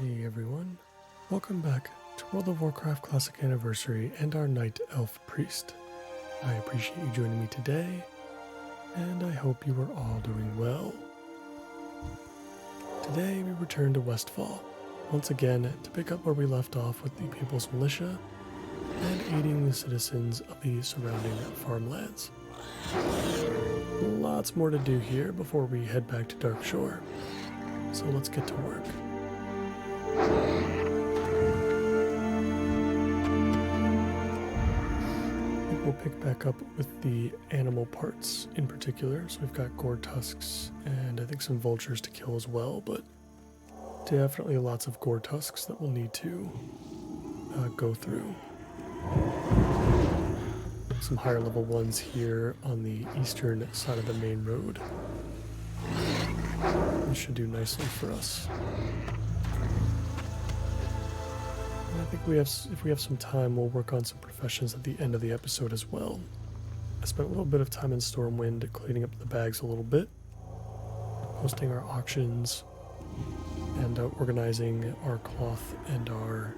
Hey everyone, welcome back to World of Warcraft Classic Anniversary and our Night Elf Priest. I appreciate you joining me today, and I hope you are all doing well. Today we return to Westfall, once again to pick up where we left off with the People's Militia and aiding the citizens of the surrounding farmlands. Lots more to do here before we head back to Darkshore, so let's get to work. I think we'll pick back up with the animal parts in particular. So we've got gore tusks and I think some vultures to kill as well, but definitely lots of gore tusks that we'll need to go through. Some higher level ones here on the eastern side of the main road. This should do nicely for us. I think if we have some time, we'll work on some professions at the end of the episode as well. I spent a little bit of time in Stormwind cleaning up the bags a little bit, hosting our auctions, and organizing our cloth and our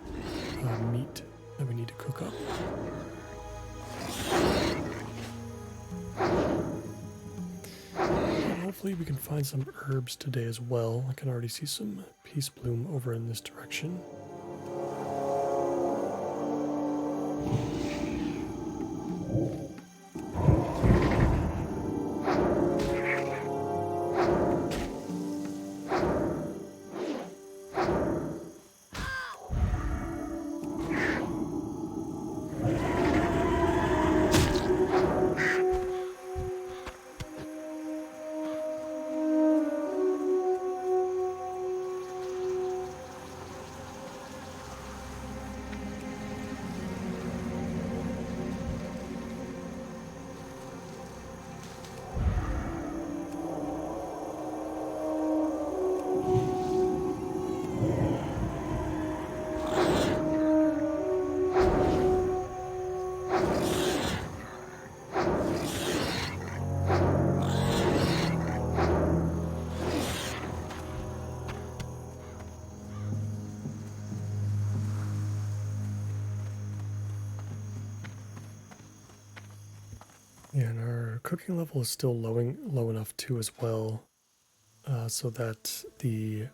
meat that we need to cook up. And hopefully we can find some herbs today as well. I can already see some peace bloom over in this direction. Yeah, and our cooking level is still low enough too as well, so that the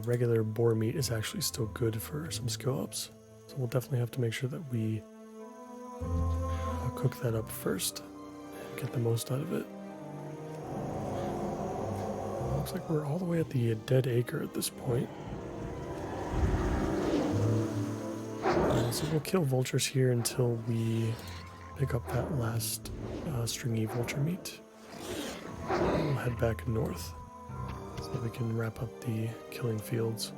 regular boar meat is actually still good for some skill ups. So we'll definitely have to make sure that we cook that up first and get the most out of it. Looks like we're all the way at the dead acre at this point. So we'll kill vultures here until we pick up that last stringy vulture meat. And we'll head back north so that we can wrap up the killing fields.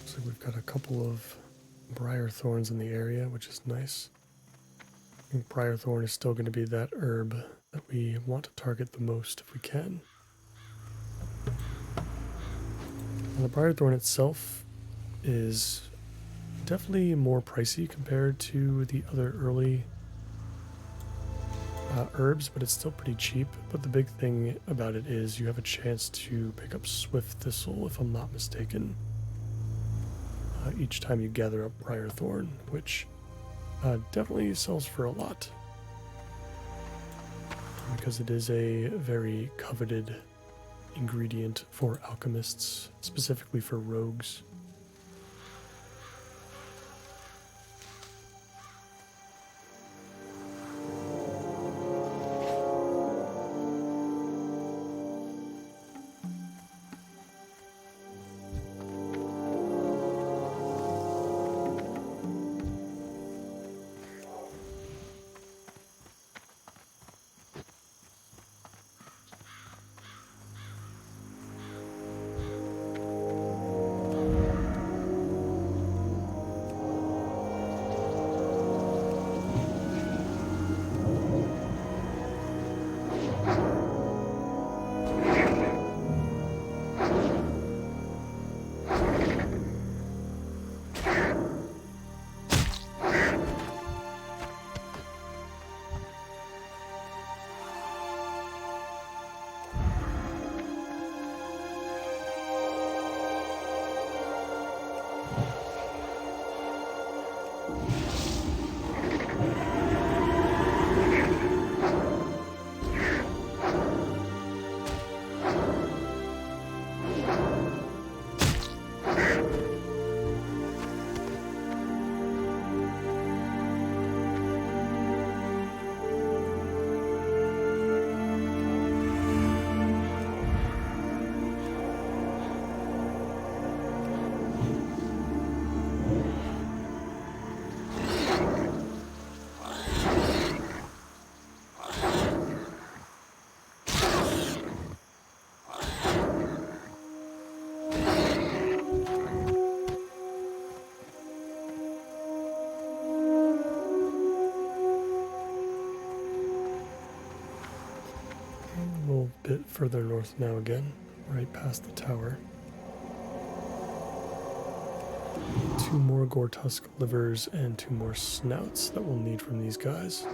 So we've got a couple of briar thorns in the area, which is nice. I think briar thorn is still going to be that herb that we want to target the most if we can. And the briar thorn itself is definitely more pricey compared to the other early herbs, but it's still pretty cheap. But the big thing about it is you have a chance to pick up swift thistle, if I'm not mistaken, each time you gather up briar thorn, which definitely sells for a lot because it is a very coveted ingredient for alchemists, specifically for rogues. A little bit further north now again, right past the tower. 2 more Gortusk livers and 2 more snouts that we'll need from these guys.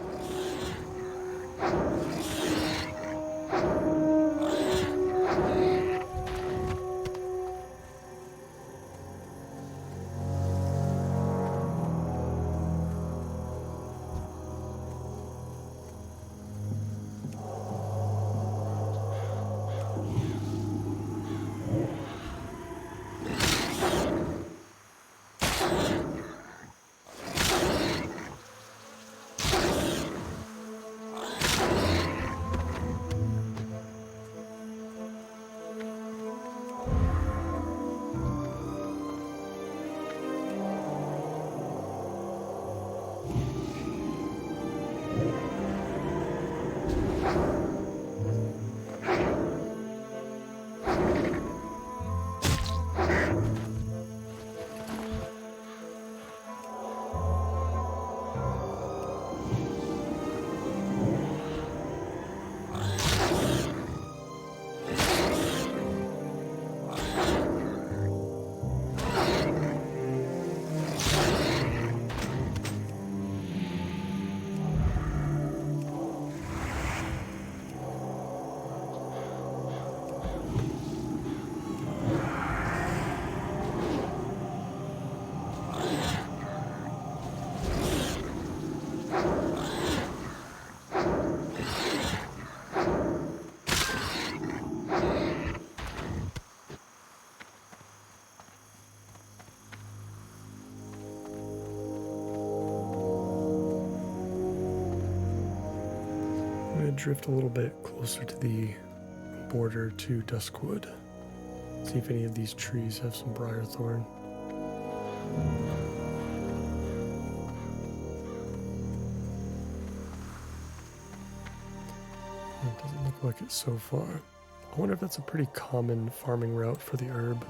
Drift a little bit closer to the border to Duskwood. See if any of these trees have some briarthorn. It doesn't look like it so far. I wonder if that's a pretty common farming route for the herb.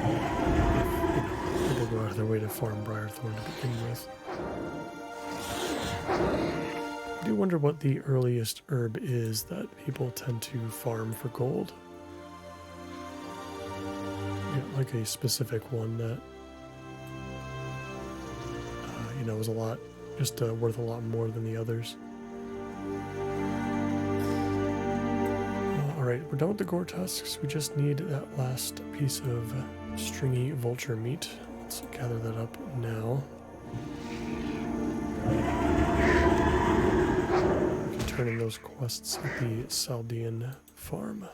If people go out of their way to farm briarthorn to begin with. I do wonder what the earliest herb is that people tend to farm for gold. Yeah, like a specific one that, was a lot, just worth a lot more than the others. Alright, we're done with the Gortusks. We just need that last piece of stringy vulture meat. Let's gather that up now. Turn in those quests at the Saldean farm.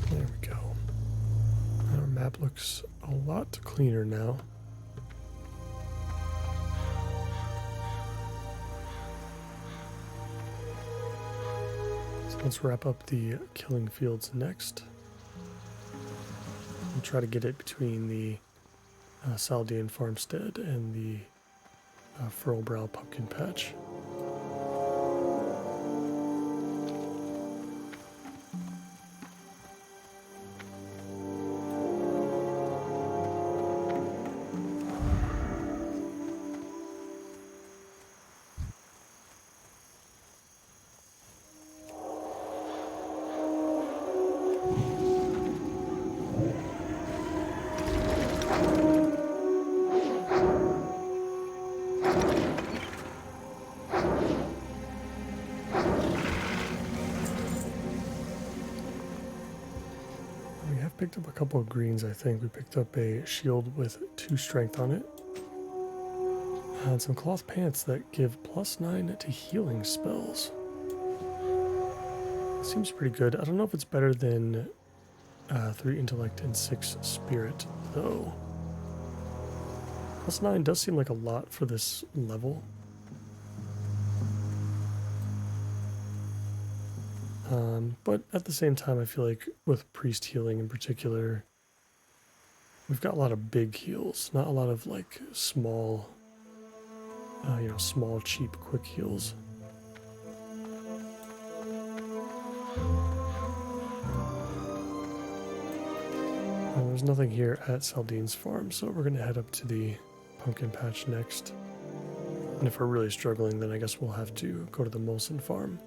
There we go. Our map looks a lot cleaner now. Let's wrap up the killing fields next. We'll try to get it between the Saldean farmstead and the Furlbrow pumpkin patch. have picked up a couple of greens, I think. We picked up a shield with 2 strength on it. And some cloth pants that give +9 to healing spells. Seems pretty good. I don't know if it's better than 3 intellect and 6 spirit, though. +9 does seem like a lot for this level. But at the same time, I feel like with priest healing in particular, we've got a lot of big heals, not a lot of like small, small, cheap, quick heals. There's nothing here at Saldine's farm, so we're going to head up to the pumpkin patch next. And if we're really struggling, then I guess we'll have to go to the Molson farm.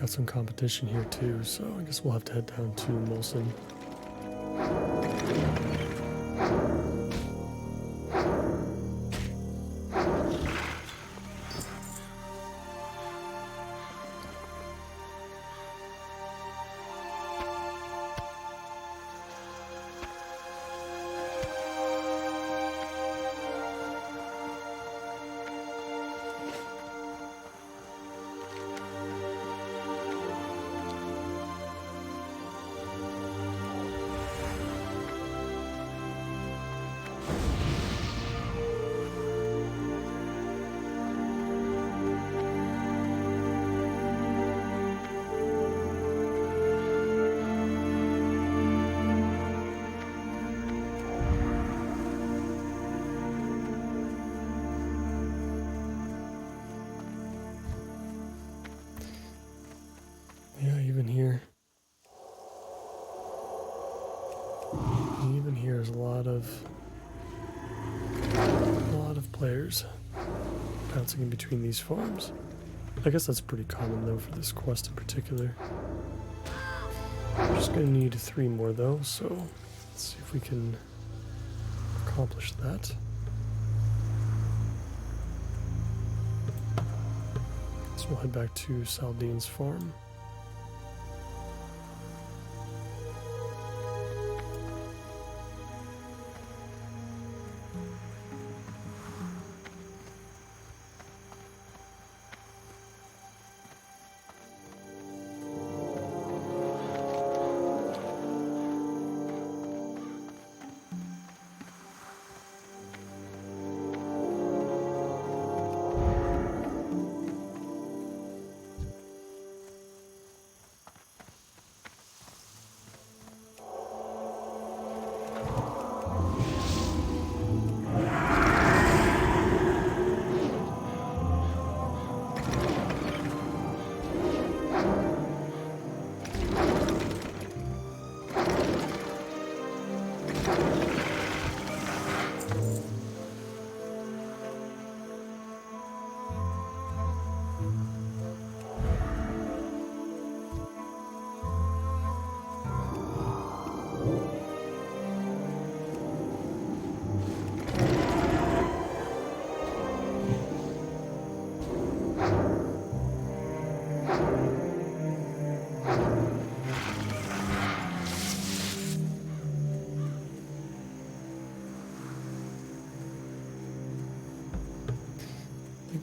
Some competition here too, so I guess we'll have to head down to Molson. Even here is a lot of players bouncing in between these farms. I guess that's pretty common though for this quest in particular. We're just gonna need 3 more though, so let's see if we can accomplish that. So we'll head back to Saldine's farm.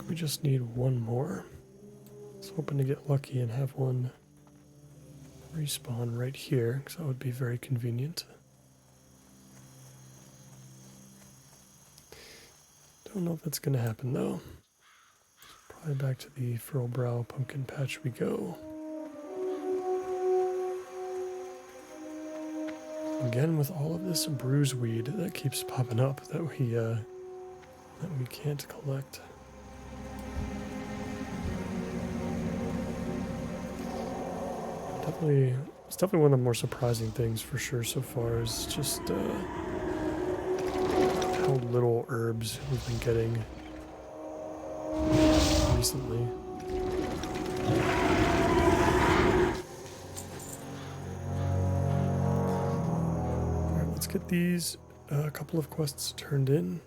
We just need 1 more. I was hoping to get lucky and have one respawn right here, because that would be very convenient. Don't know if that's going to happen though. Probably back to the Furlbrow pumpkin patch we go. Again, with all of this bruiseweed that keeps popping up that we can't collect. It's definitely one of the more surprising things for sure so far is just how little herbs we've been getting recently. Alright, let's get these couple of quests turned in.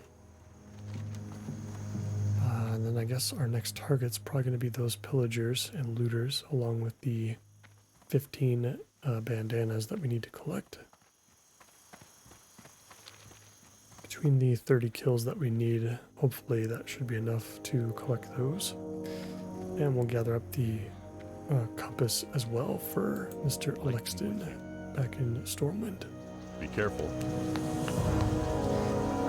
And then I guess our next target's probably going to be those pillagers and looters along with the 15 bandanas that we need to collect. Between the 30 kills that we need, hopefully that should be enough to collect those. And we'll gather up the compass as well for Mr. Alexton back in Stormwind. Be careful.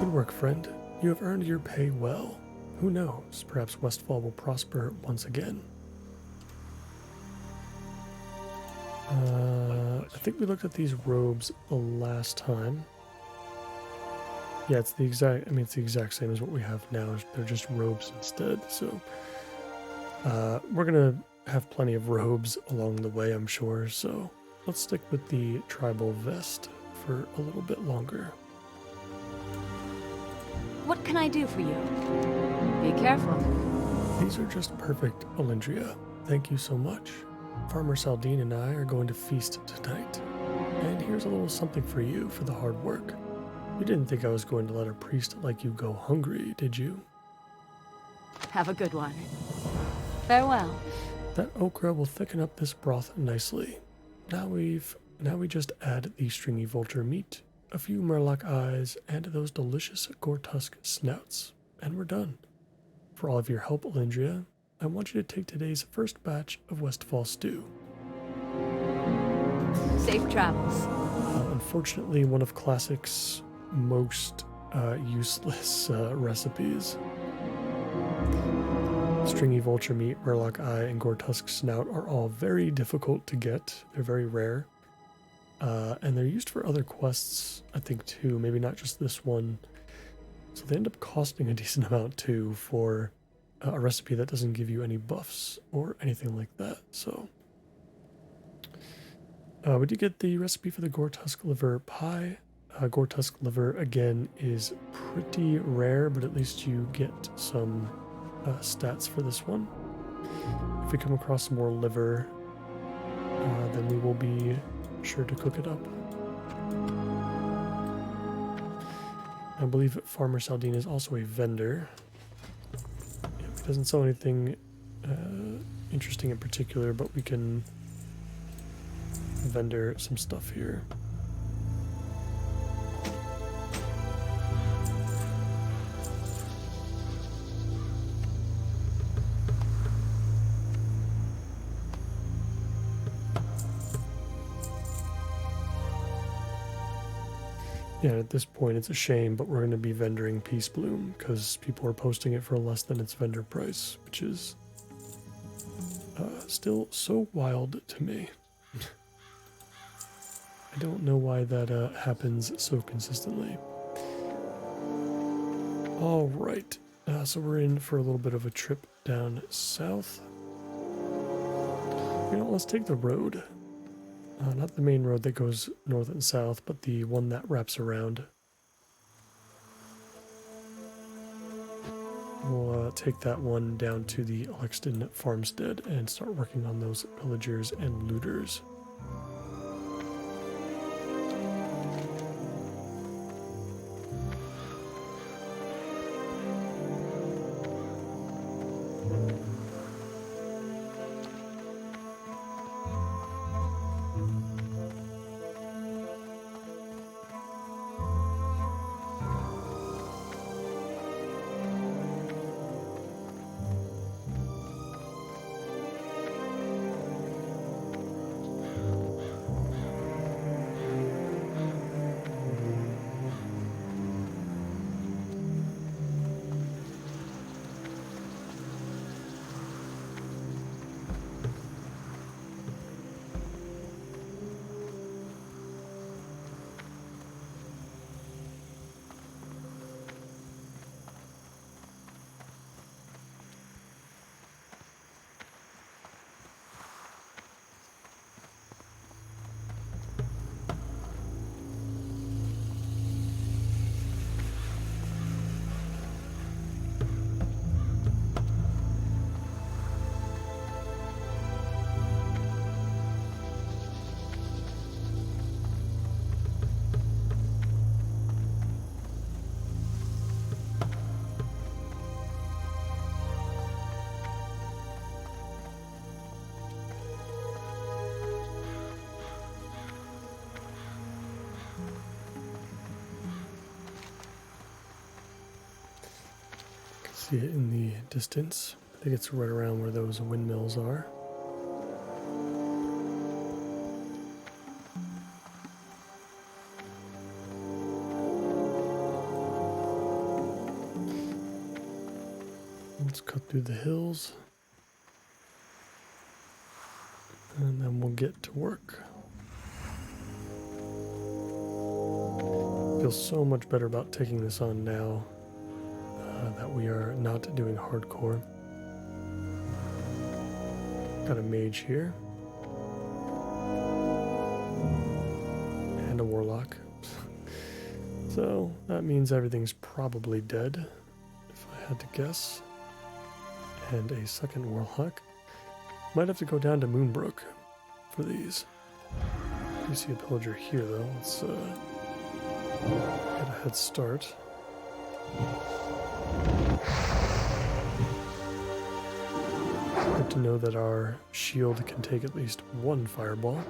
Good work, friend. You have earned your pay well. Who knows, perhaps Westfall will prosper once again. I think we looked at these robes the last time. Yeah, it's the exact same as what we have now. They're just robes instead. So we're gonna have plenty of robes along the way, I'm sure. So let's stick with the tribal vest for a little bit longer. What can I do for you? Be careful. These are just perfect, Alindria. Thank you so much. Farmer Saldine and I are going to feast tonight. And here's a little something for you for the hard work. You didn't think I was going to let a priest like you go hungry, did you? Have a good one. Farewell. That okra will thicken up this broth nicely. Now we just add the stringy vulture meat, a few murloc eyes, and those delicious Gortusk snouts, and we're done. For all of your help, Alindria, I want you to take today's first batch of Westfall stew. Safe travels. Unfortunately, one of Classic's most useless recipes. Stringy vulture meat, murloc eye, and Gortusk snout are all very difficult to get. They're very rare. And they're used for other quests, I think, too. Maybe not just this one. So they end up costing a decent amount, too, for a recipe that doesn't give you any buffs or anything like that. So we did get the recipe for the Gortusk liver pie. Gortusk liver, again, is pretty rare, but at least you get some stats for this one. If we come across some more liver, then we will be sure to cook it up. I believe Farmer Saldine is also a vendor. He doesn't sell anything interesting in particular, but we can vendor some stuff here. Yeah, at this point it's a shame, but we're going to be vendoring Peace Bloom because people are posting it for less than its vendor price, which is still so wild to me. I don't know why that happens so consistently. All right, so we're in for a little bit of a trip down south. You know, let's take the road. Not the main road that goes north and south, but the one that wraps around. We'll take that one down to the Alexton farmstead and start working on those pillagers and looters. see it in the distance. I think it's right around where those windmills are. Let's cut through the hills. And then we'll get to work. Feels so much better about taking this on now that we are not doing hardcore. Got a mage here. And a warlock. So that means everything's probably dead, if I had to guess. And a second warlock. Might have to go down to Moonbrook for these. You see a pillager here though. Let's get a head start. Good to know that our shield can take at least one fireball.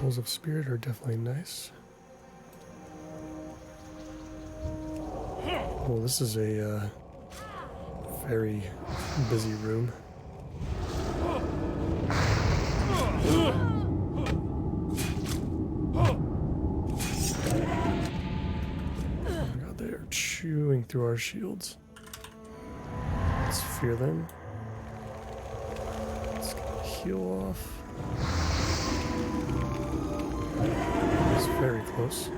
Scrolls of Spirit are definitely nice. Well, this is a very busy room. Oh my god, they are chewing through our shields. Let's fear them. Let's get the heal off. It's very close.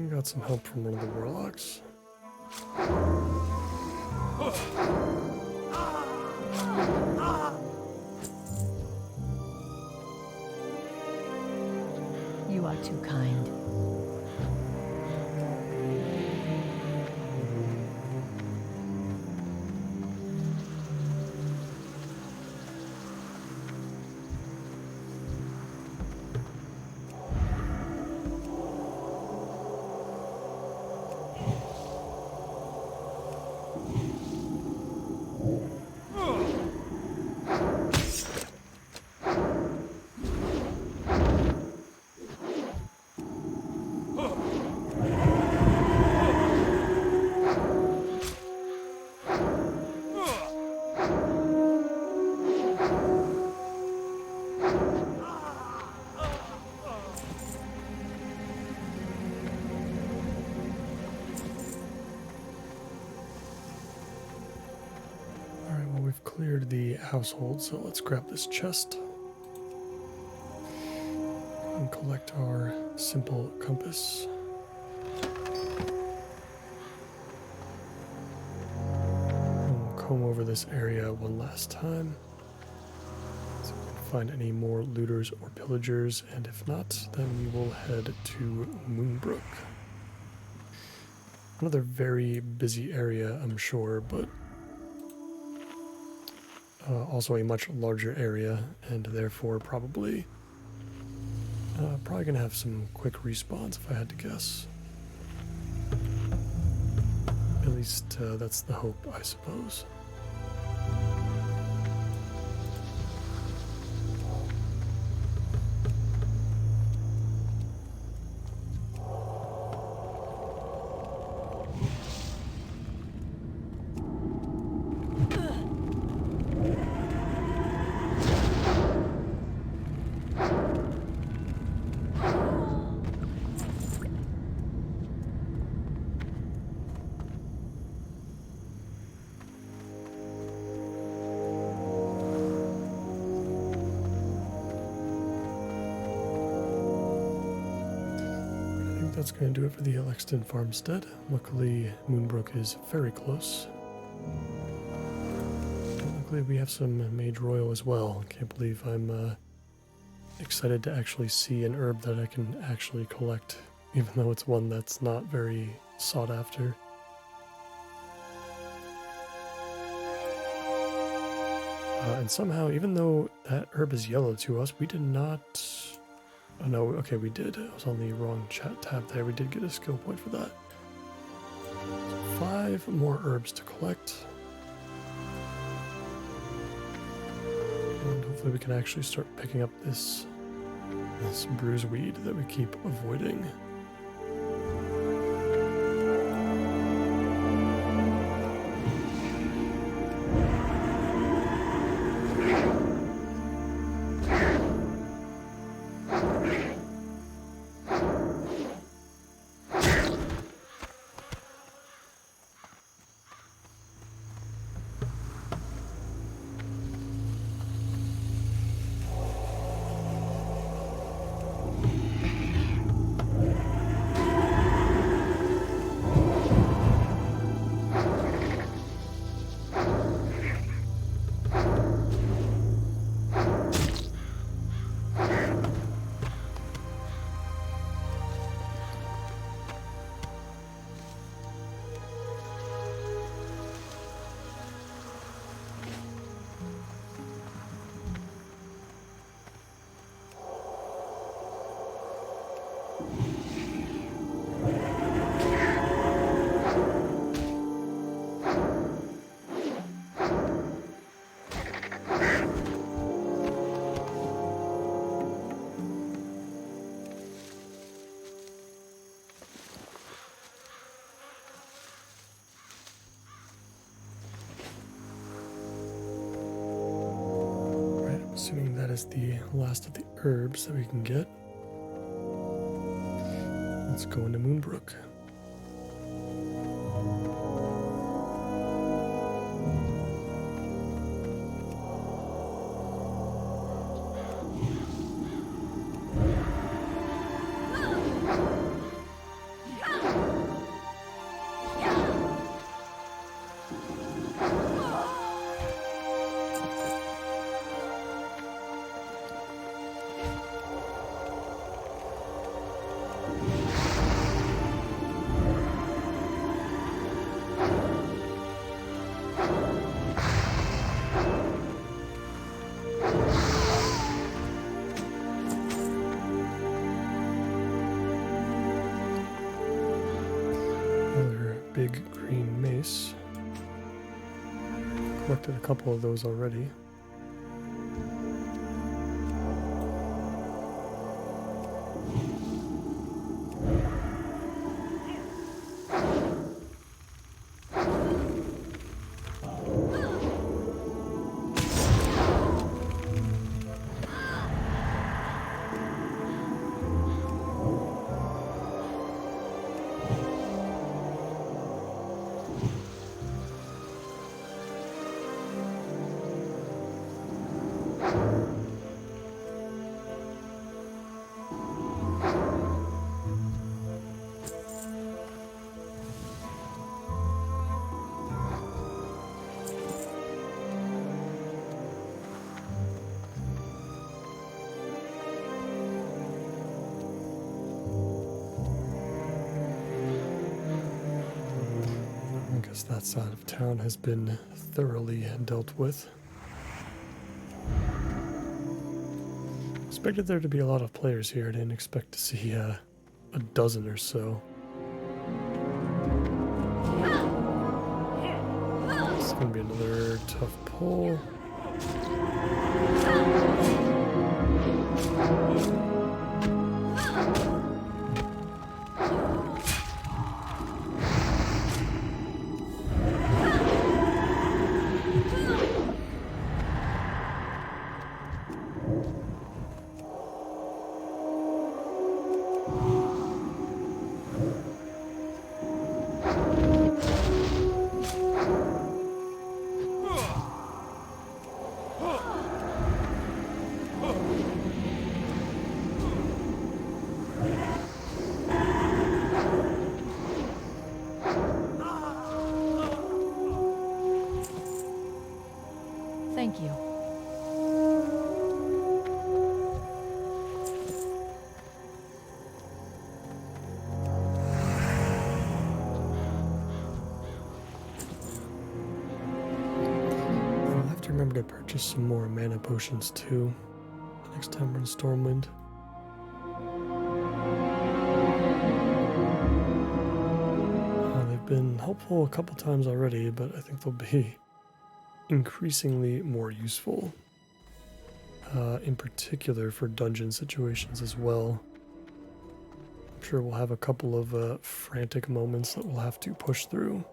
Got some help from one of the warlocks. You are too kind. Cleared the household, so let's grab this chest and collect our simple compass. And we'll comb over this area one last time, see if we can find any more looters or pillagers, and if not, then we will head to Moonbrook. Another very busy area, I'm sure, but also a much larger area, and therefore probably gonna have some quick respawns if I had to guess. At least that's the hope, I suppose. that's going to do it for the Alexton farmstead. Luckily, Moonbrook is very close. And luckily, we have some Mage Royal as well. Can't believe I'm excited to actually see an herb that I can actually collect, even though it's one that's not very sought after. And somehow, even though that herb is yellow to us, we did not... Oh no, okay, we did. I was on the wrong chat tab there. We did get a skill point for that. So 5 more herbs to collect. And hopefully we can actually start picking up this bruiseweed that we keep avoiding. Assuming that is the last of the herbs that we can get. Let's go into Moonbrook. Big green mace. Collected a couple of those already. That side of town has been thoroughly dealt with. Expected there to be a lot of players here. I didn't expect to see a dozen or so. It's going to be another tough pull. remember to purchase some more mana potions too. Next time we're in Stormwind. They've been helpful a couple times already, but I think they'll be increasingly more useful. In particular for dungeon situations as well. I'm sure we'll have a couple of frantic moments that we'll have to push through.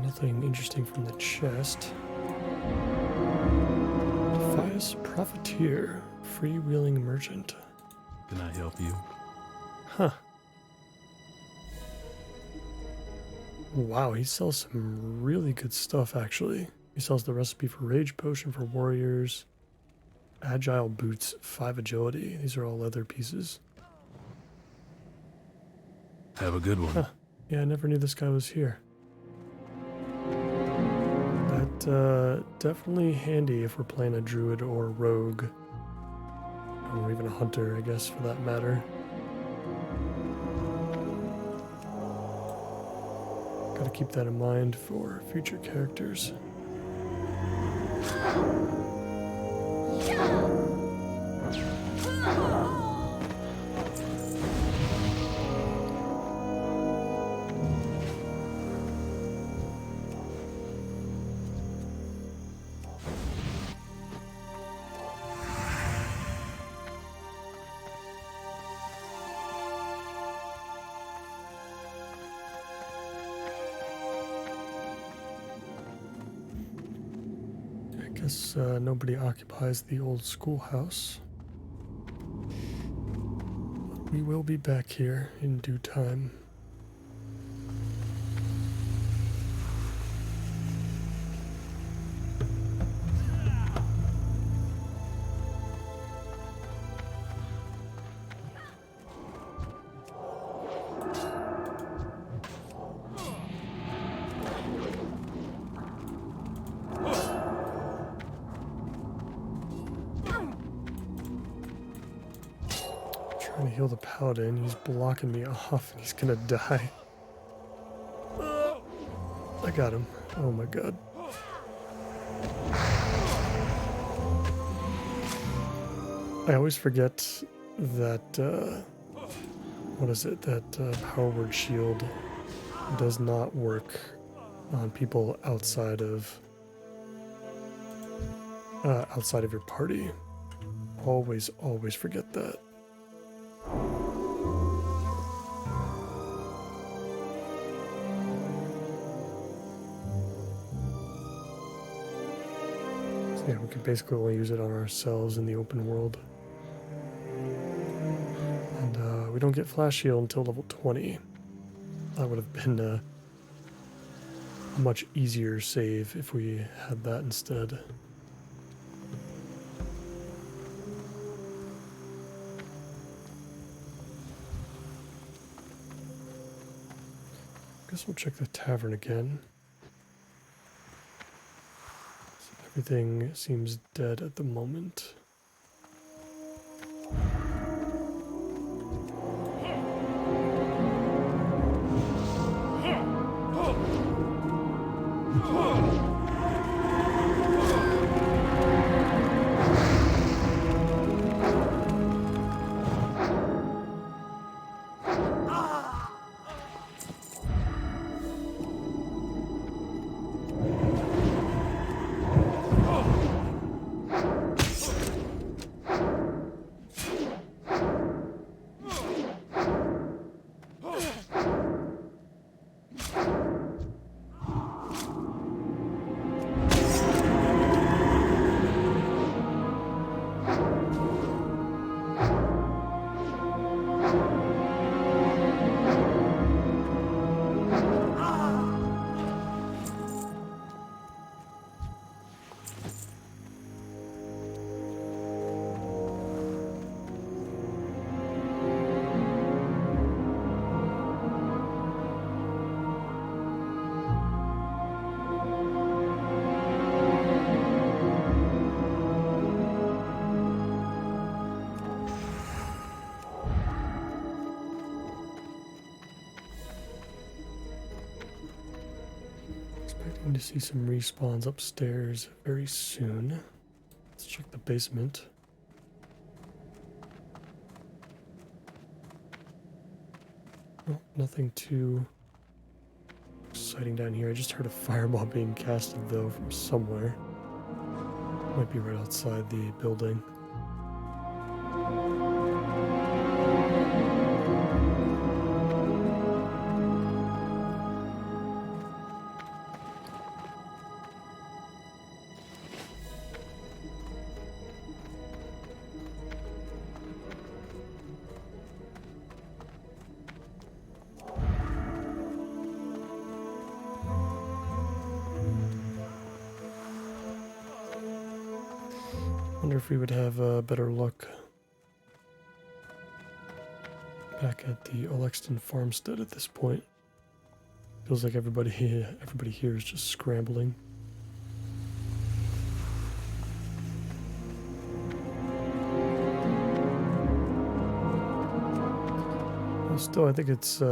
Nothing interesting from the chest. Defias Profiteer, freewheeling merchant. Can I help you? Huh. Wow, he sells some really good stuff actually. He sells the recipe for Rage Potion for warriors, Agile Boots, 5 agility. These are all leather pieces. Have a good one. Huh. Yeah, I never knew this guy was here. Definitely handy if we're playing a druid or a rogue, or even a hunter, I guess, for that matter. Gotta keep that in mind for future characters. Guess nobody occupies the old schoolhouse. We will be back here in due time. Trying to heal the paladin, he's blocking me off and he's gonna die. I got him. Oh my god. I always forget that, what is it, that power word shield does not work on people outside of your party. Always forget that. Yeah, we could basically only use it on ourselves in the open world. And we don't get Flash Heal until level 20. That would have been a much easier save if we had that instead. Guess we'll check the tavern again. Everything seems dead at the moment. Expecting to see some respawns upstairs very soon. Let's check the basement. Oh, nothing too exciting down here. I just heard a fireball being casted though from somewhere. Might be right outside the building. Wonder if we would have better luck back at the Olexton farmstead at this point. Feels like everybody here is just scrambling. Well, still, I think it's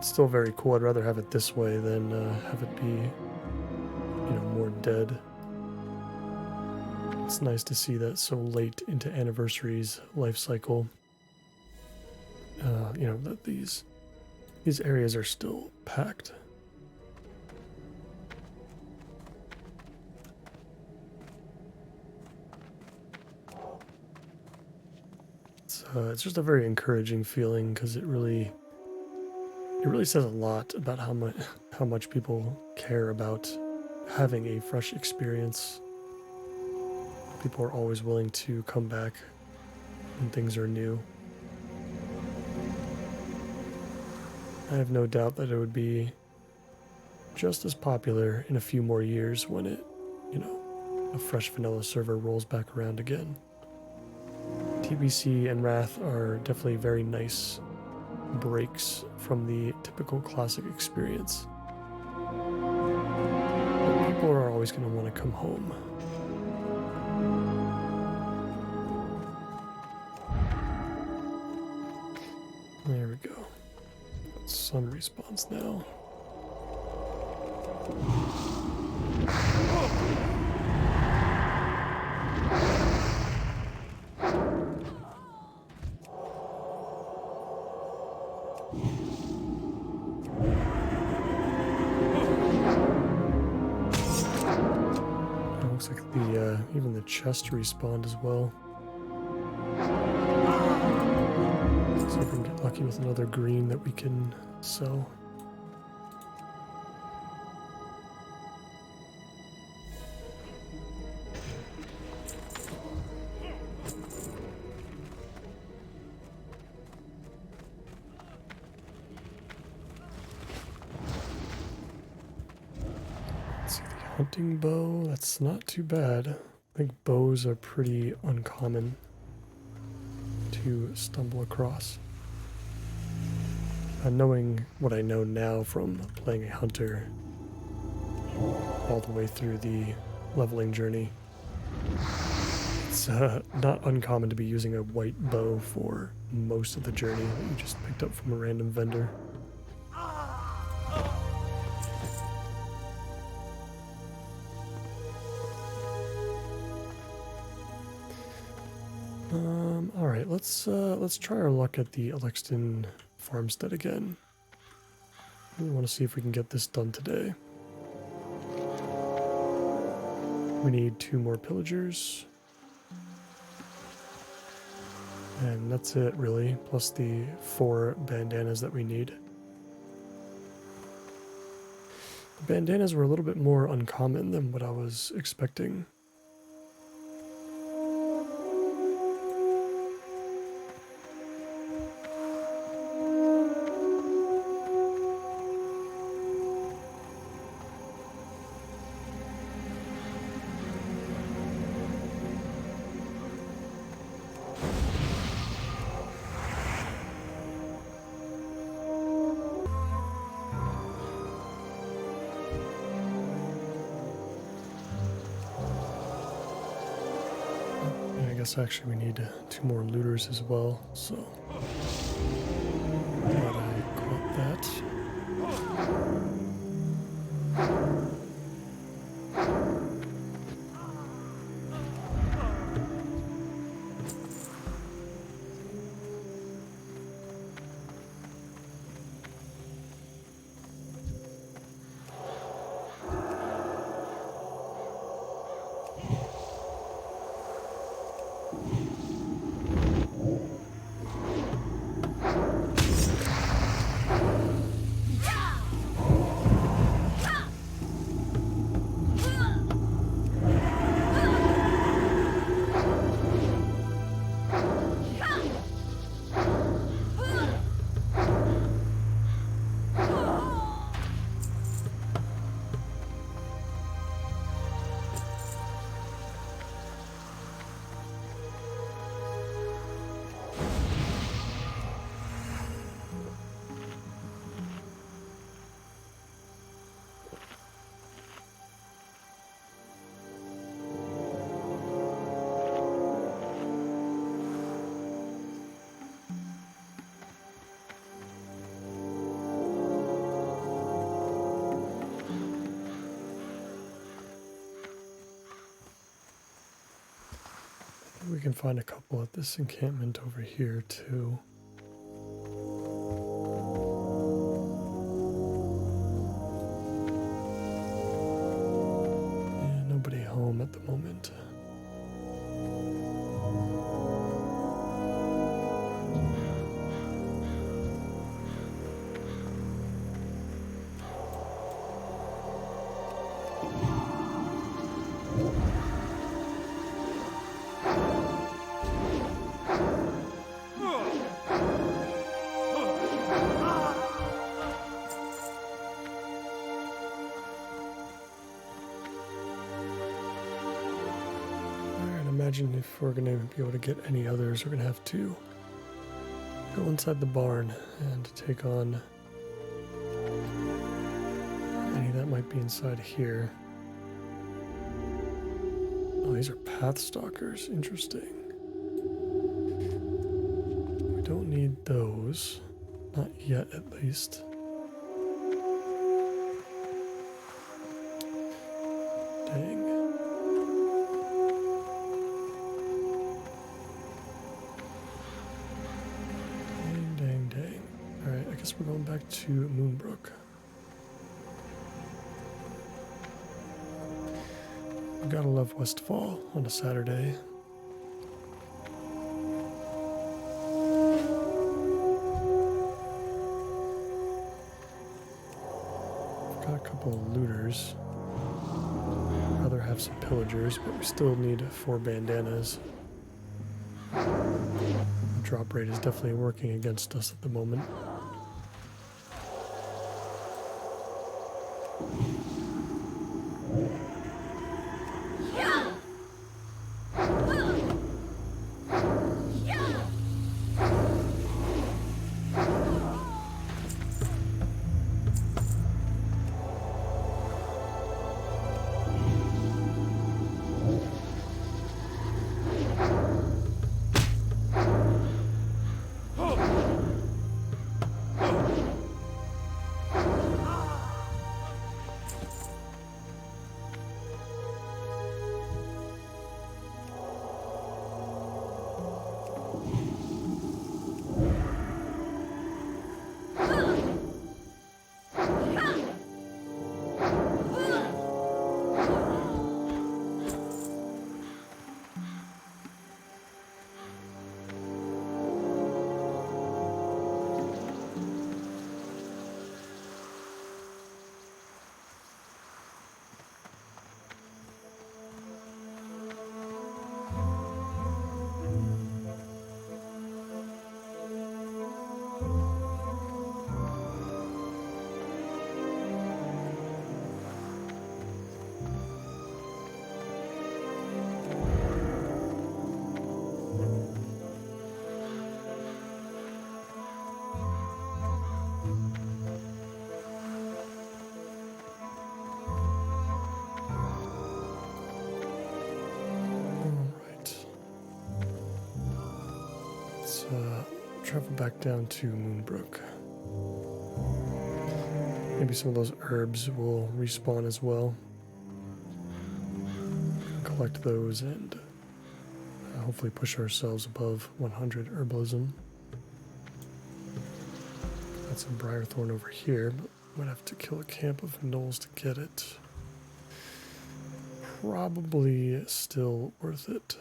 still very cool. I'd rather have it this way than have it be, you know, more dead. It's nice to see that so late into Anniversary's life cycle. You know, that these areas are still packed. It's just a very encouraging feeling because it really says a lot about how much people care about having a fresh experience. People are always willing to come back when things are new. I have no doubt that it would be just as popular in a few more years when a fresh vanilla server rolls back around again. TBC and Wrath are definitely very nice breaks from the typical classic experience. But people are always going to want to come home. There we go. Sun respawns now. It looks like even the chest respawned as well. See if we can get lucky with another green that we can sell. Let's see, the hunting bow, that's not too bad. I think bows are pretty uncommon to stumble across. Knowing what I know now from playing a hunter all the way through the leveling journey, it's not uncommon to be using a white bow for most of the journey that you just picked up from a random vendor. All right, let's try our luck at the Olexton farmstead again. We want to see if we can get this done today. We need 2 more pillagers. And that's it, really, plus the 4 bandanas that we need. The bandanas were a little bit more uncommon than what I was expecting. Actually, we need 2 more looters as well, so glad I caught that. we can find a couple at this encampment over here too. Yeah, nobody home at the moment. Imagine if we're going to be able to get any others, we're going to have to go inside the barn and take on any that might be inside here. Oh, these are path stalkers. Interesting. We don't need those. Not yet, at least. Dang. I guess we're going back to Moonbrook. We gotta love Westfall on a Saturday. We've got a couple of looters. I'd rather have some pillagers, but we still need 4 bandanas. The drop rate is definitely working against us at the moment. Travel back down to Moonbrook. Maybe some of those herbs will respawn as well. Collect those and hopefully push ourselves above 100 herbalism. Got some Briarthorn over here, but might have to kill a camp of gnolls to get it. Probably still worth it.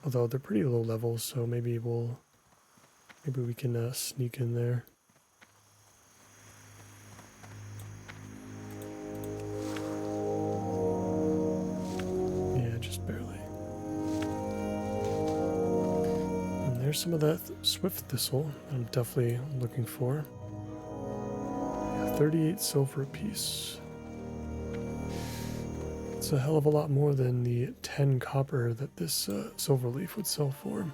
Although they're pretty low level, so maybe we can sneak in there. Yeah, just barely. And there's some of that swift thistle I'm definitely looking for. Yeah, 38 silver apiece. It's a hell of a lot more than the 10 copper that this silver leaf would sell for.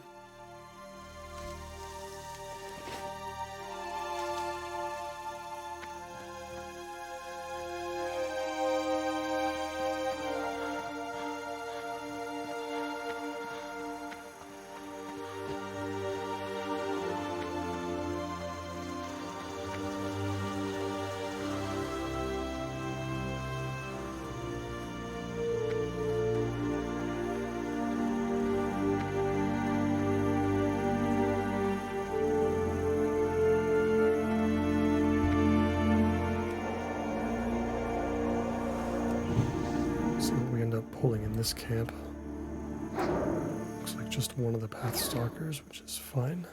up pulling in this camp. Looks like just one of the path stalkers, which is fine.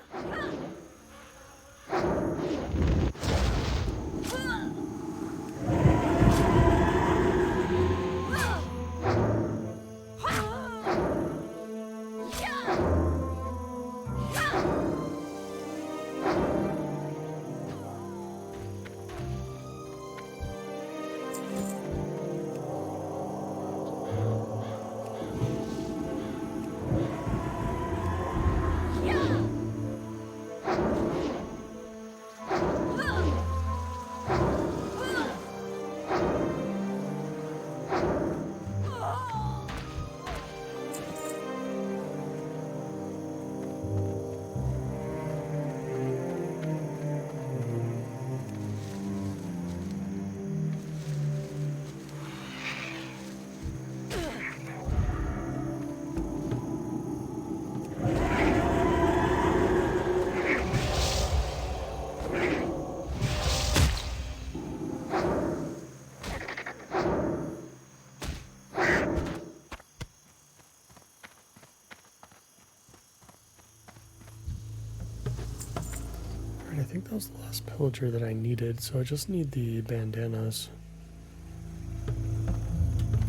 I think that was the last pillager that I needed, so I just need the bandanas,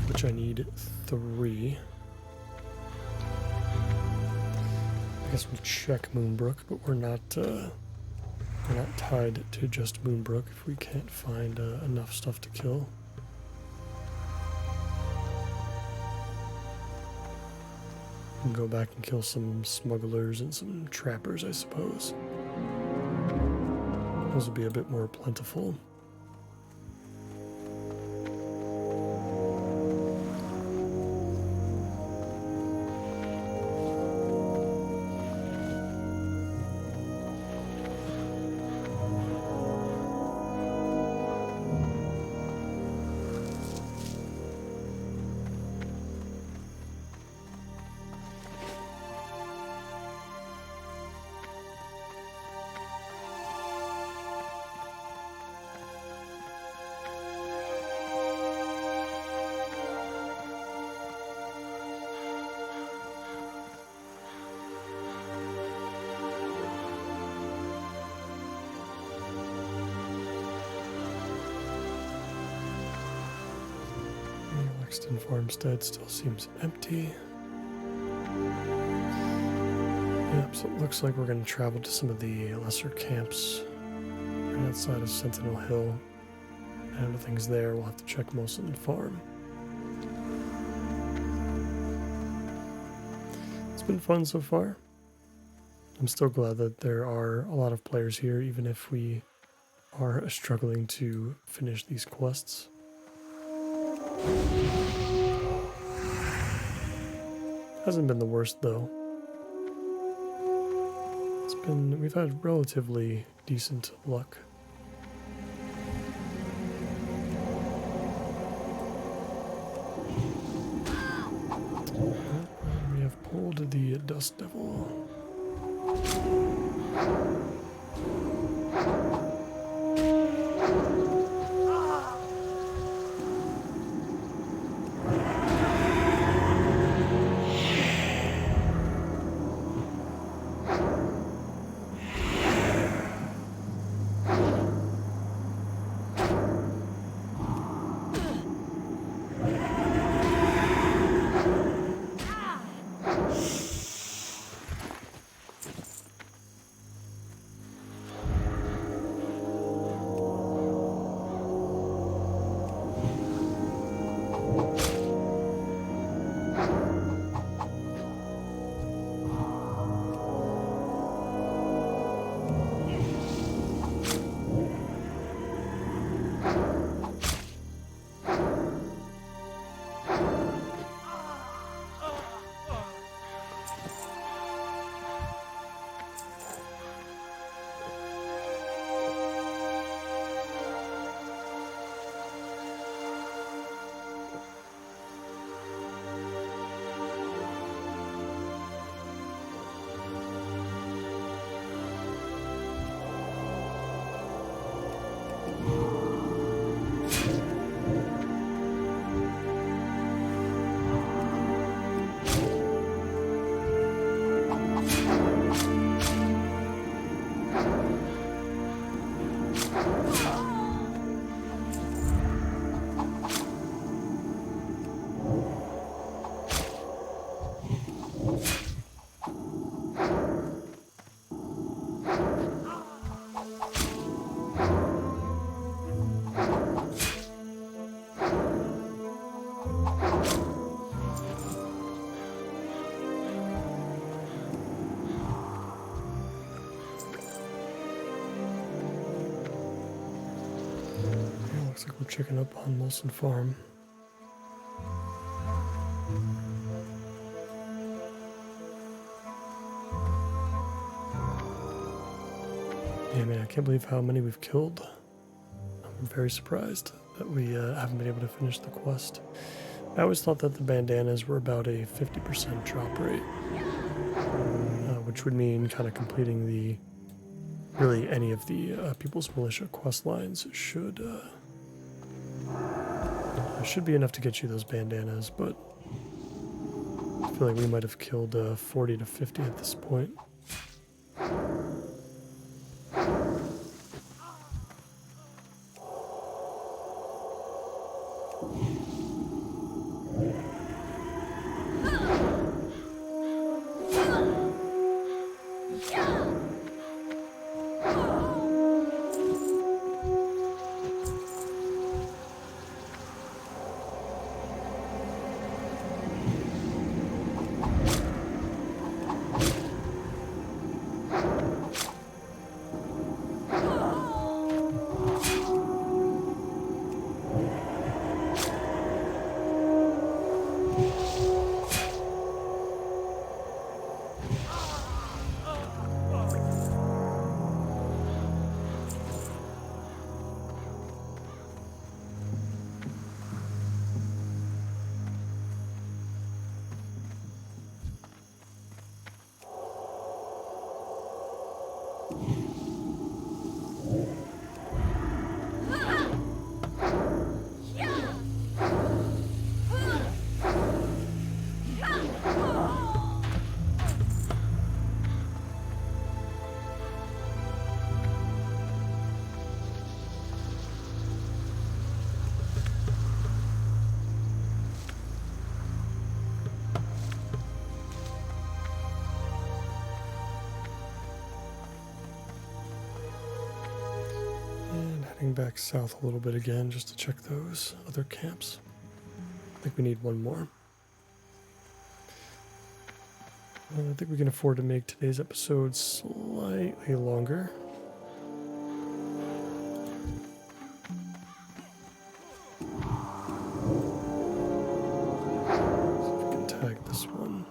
which I need 3. I guess we'll check Moonbrook, but we're not tied to just Moonbrook if we can't find enough stuff to kill. We can go back and kill some smugglers and some trappers, I suppose. Those will be a bit more plentiful. Lexington Farmstead still seems empty. Yep, so it looks like we're going to travel to some of the lesser camps right outside of Sentinel Hill. And everything's there. We'll have to check Moselin Farm. It's been fun so far. I'm still glad that there are a lot of players here, even if we are struggling to finish these quests. Hasn't been the worst though. We've had relatively decent luck. We have pulled the Dust Devil. Looks like we're checking up on Molson Farm. Yeah, man, I can't believe how many we've killed. I'm very surprised that we haven't been able to finish the quest. I always thought that the bandanas were about a 50% drop rate, which would mean kind of completing really any of the People's Militia quest lines should be enough to get you those bandanas, but I feel like we might have killed 40 to 50 at this point. Heading back south a little bit again just to check those other camps. I think we need one more. I think we can afford to make today's episode slightly longer. So if we can tag this one.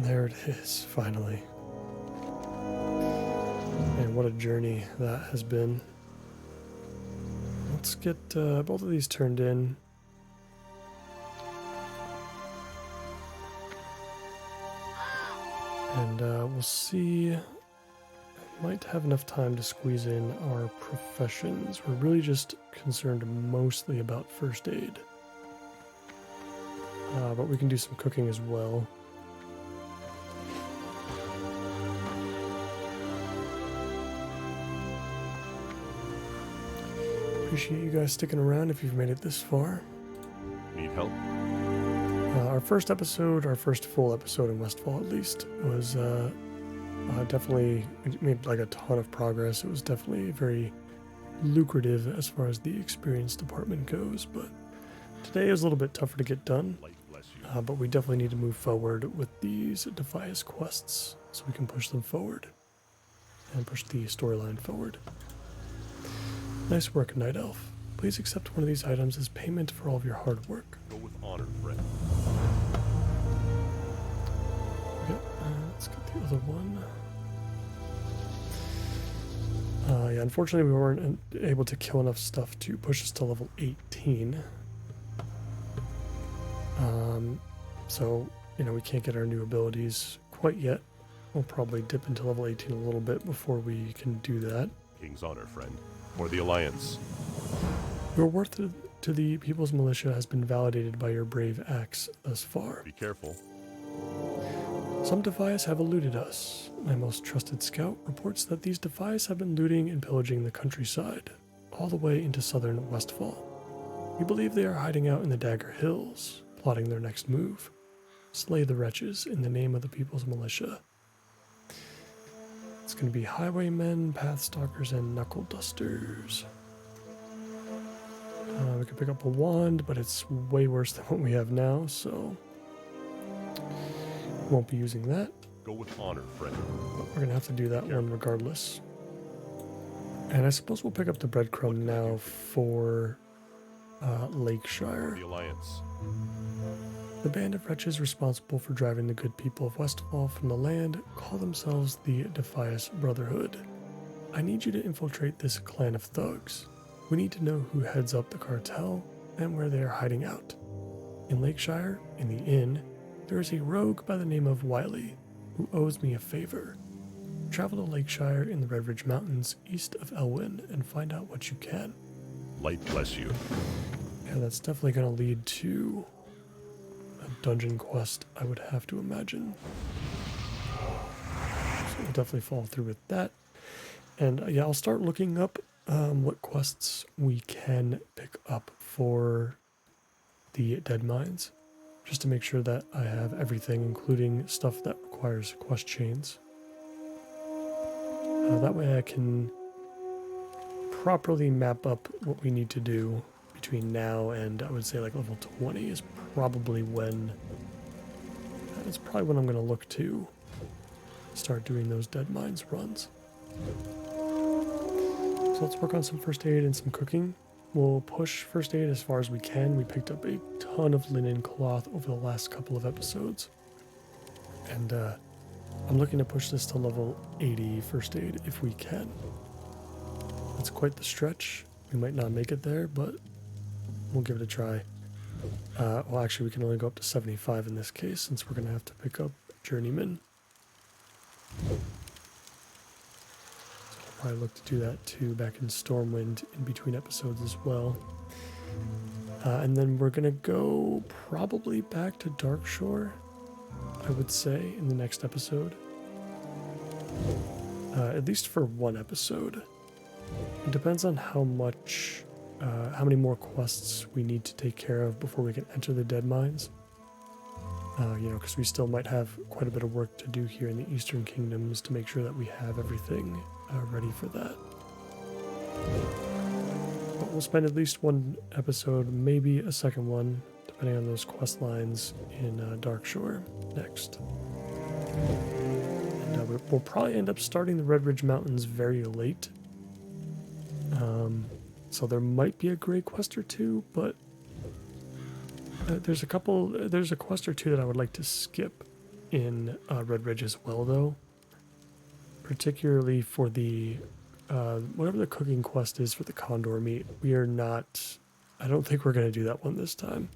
There it is, finally. And what a journey that has been. Let's get both of these turned in. And we'll see. I might have enough time to squeeze in our professions. We're really just concerned mostly about first aid. But we can do some cooking as well. Appreciate you guys sticking around if you've made it this far. Need help? Our first episode, our first full episode in Westfall at least, was definitely, we made like a ton of progress. It was definitely very lucrative as far as the experience department goes, but today is a little bit tougher to get done. But we definitely need to move forward with these Defias quests so we can push them forward and push the storyline forward. Nice work, Night Elf. Please accept one of these items as payment for all of your hard work. Go with honor, friend. Yep, let's get the other one. Yeah, unfortunately we weren't able to kill enough stuff to push us to level 18. So, you know, we can't get our new abilities quite yet. We'll probably dip into level 18 a little bit before we can do that. King's honor, friend. Or the Alliance. Your worth to the People's Militia has been validated by your brave acts thus far. Be careful. Some Defias have eluded us. My most trusted scout reports that these Defias have been looting and pillaging the countryside, all the way into southern Westfall. We believe they are hiding out in the Dagger Hills, plotting their next move. Slay the wretches in the name of the People's Militia. It's going to be highwaymen, path stalkers, and knuckle dusters. We can pick up a wand, but it's way worse than what we have now, so won't be using that. Go with honor, friend. But we're going to have to do that one regardless. And I suppose we'll pick up the breadcrumb now for Lakeshire. The Alliance. The band of wretches responsible for driving the good people of Westfall from the land call themselves the Defias Brotherhood. I need you to infiltrate this clan of thugs. We need to know who heads up the cartel and where they are hiding out. In Lakeshire, in the inn, there is a rogue by the name of Wiley who owes me a favor. Travel to Lakeshire in the Red Ridge Mountains east of Elwyn and find out what you can. Light bless you. Yeah, that's definitely going to lead to a dungeon quest, I would have to imagine. So we'll definitely follow through with that. And yeah, I'll start looking up what quests we can pick up for the dead mines, just to make sure that I have everything, including stuff that requires quest chains. That way I can properly map up what we need to do between now and I would say like level 20 is probably when that's probably when I'm going to look to start doing those dead mines runs. So let's work on some first aid and some cooking. We'll push first aid as far as we can. We picked up a ton of linen cloth over the last couple of episodes. And I'm looking to push this to level 80 first aid if we can. That's quite the stretch. We might not make it there, but we'll give it a try. Well, actually, we can only go up to 75 in this case, since we're going to have to pick up Journeyman. So I'll probably look to do that too back in Stormwind in between episodes as well. And then we're going to go probably back to Darkshore, I would say, in the next episode. At least for one episode. It depends on how many more quests we need to take care of before we can enter the dead mines. Because we still might have quite a bit of work to do here in the Eastern Kingdoms to make sure that we have everything ready for that. But we'll spend at least one episode, maybe a second one, depending on those quest lines in Darkshore next. And we'll probably end up starting the Red Ridge Mountains very late. So there might be a great quest or two, but there's a quest or two that I would like to skip in Red Ridge as well, though. Particularly for the whatever the cooking quest is for the condor meat. I don't think we're going to do that one this time.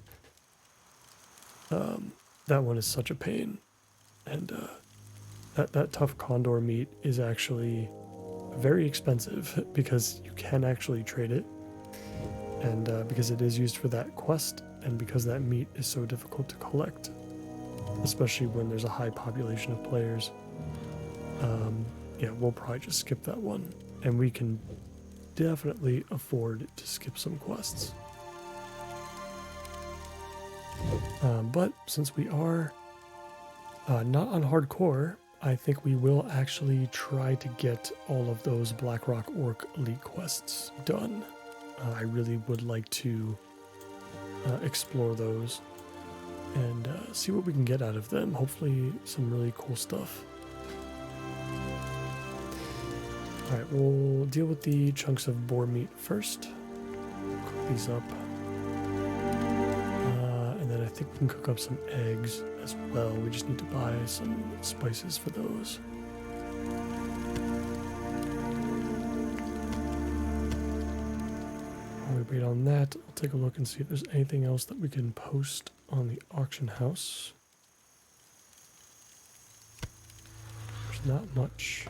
That one is such a pain. And that tough condor meat is actually very expensive because you can actually trade it, and because it is used for that quest, and because that meat is so difficult to collect, especially when there's a high population of players. Yeah, we'll probably just skip that one, and we can definitely afford to skip some quests. But since we are not on hardcore, I think we will actually try to get all of those Blackrock Orc Elite quests done. I really would like to explore those and see what we can get out of them. Hopefully some really cool stuff. Alright, we'll deal with the chunks of boar meat first. Cook these up. And then I think we can cook up some eggs as well. We just need to buy some spices for those. While we wait on that, I'll take a look and see if there's anything else that we can post on the auction house. There's not much.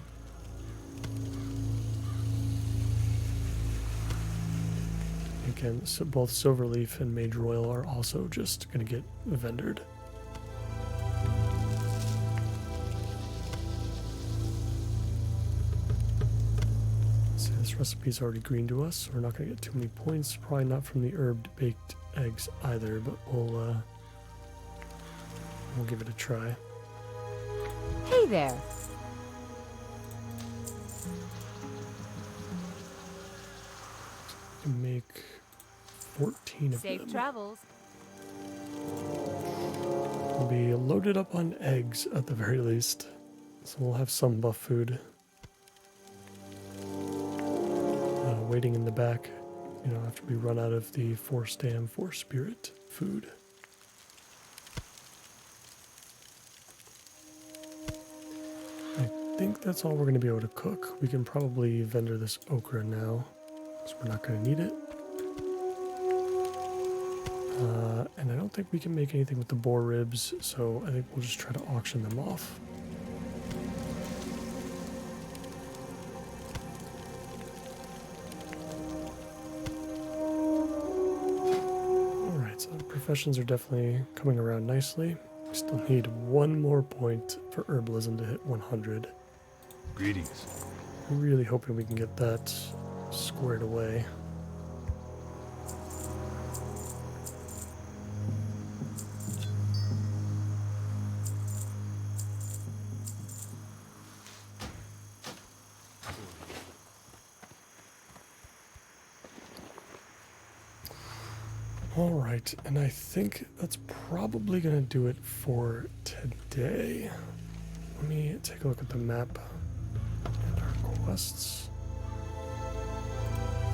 Again, so both Silverleaf and Mage Royal are also just going to get vendored. So this recipe's already green to us, so we're not going to get too many points. Probably not from the herbed baked eggs either, but we'll give it a try. Hey there. can make 14 of Safe them. travels. We'll be loaded up on eggs at the very least. So we'll have some buff food. Waiting in the back, after we run out of the 4 stam, 4 spirit food. I think that's all we're going to be able to cook. We can probably vendor this okra now, because we're not going to need it. And I don't think we can make anything with the boar ribs, so I think we'll just try to auction them off. Alright, so professions are definitely coming around nicely. We still need 1 more point for herbalism to hit 100. Greetings. I'm really hoping we can get that squared away. Alright, and I think that's probably going to do it for today. Let me take a look at the map and our quests.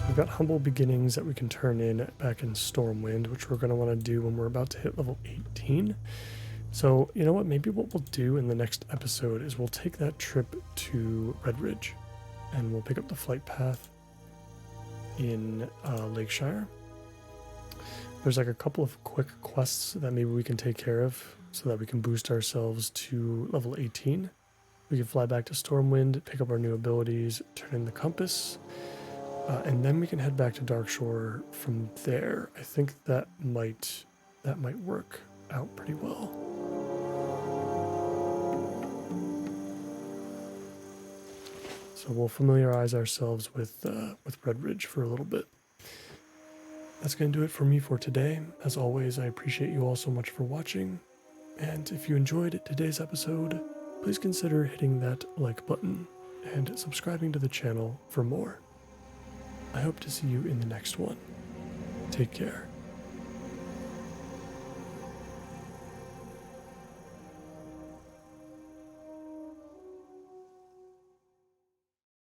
We've got Humble Beginnings that we can turn in back in Stormwind, which we're going to want to do when we're about to hit level 18. So, you know what, maybe what we'll do in the next episode is we'll take that trip to Red Ridge, and we'll pick up the flight path in Lakeshire. There's like a couple of quick quests that maybe we can take care of so that we can boost ourselves to level 18. We can fly back to Stormwind, pick up our new abilities, turn in the compass, and then we can head back to Darkshore from there. I think that might work out pretty well. So we'll familiarize ourselves with Red Ridge for a little bit. That's going to do it for me for today. As always, I appreciate you all so much for watching. And if you enjoyed today's episode, please consider hitting that like button and subscribing to the channel for more. I hope to see you in the next one. Take care.